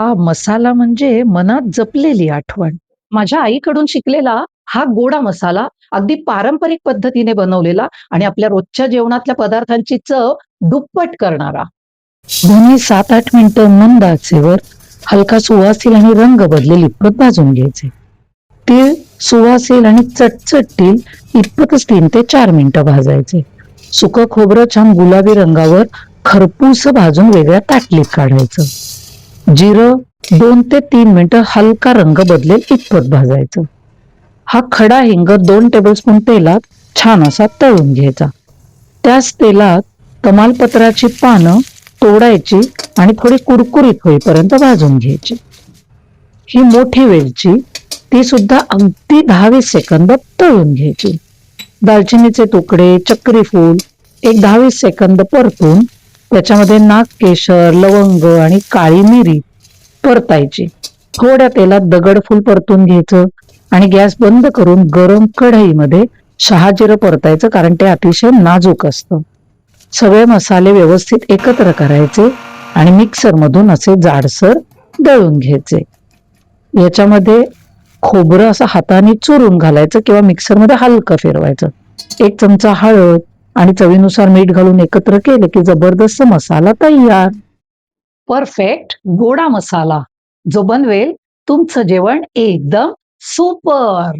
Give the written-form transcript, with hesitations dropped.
हा मसाला म्हणजे मनात जपलेली आठवण. माझ्या आईकडून शिकलेला हा गोडा मसाला अगदी पारंपरिक पद्धतीने बनवलेला आणि आपल्या रोजच्या जेवणातल्या पदार्थांची चव दुप्पट करणारा. दोन्ही 7-8 मिनिटं मंद आचेवर हलका सुवासील आणि रंग बदलेल इतपत भाजून घ्यायचे. तीळ सुवासील आणि चटचटील इतपतच 3 ते 4 मिनिटं भाजायचे. सुकं खोबरं छान गुलाबी रंगावर खरपूस भाजून वेगळ्या ताटलीत काढायचं. जिरं 2 ते 3 मिनिटं हलका रंग बदलेल इतपत भाजायचं. हा खडा हिंग 2 टेबलस्पून तेलात छान असा तळून घ्यायचा. त्याच तेलात तमालपत्राची पानं तोडायची आणि थोडी कुरकुरीत होईपर्यंत भाजून घ्यायची. ही मोठी वेलची ती सुद्धा अगदी 10-20 सेकंद तळून घ्यायची. दालचिनीचे तुकडे, चक्री फूल एक 10-20 सेकंद परतून त्याच्यामध्ये नागकेशर, लवंग आणि काळी मिरी परतायची. थोड्या तेलात दगडफूल परतून घ्यायचं आणि गॅस बंद करून गरम कढईमध्ये शहाजिरं परतायचं, कारण ते अतिशय नाजूक असतं. सगळे मसाले व्यवस्थित एकत्र करायचे आणि मिक्सर मधून असे जाडसर दळून घ्यायचे. याच्यामध्ये खोबरं असं हाताने चुरून घालायचं किंवा मिक्सरमध्ये हलकं फिरवायचं. 1 चमचा हळद आणि चवीनुसार मीठ घालून एकत्र केले की जबरदस्त मसाला तयार. परफेक्ट गोडा मसाला जो बनवेल तुमचं जेवण एकदम सुपर.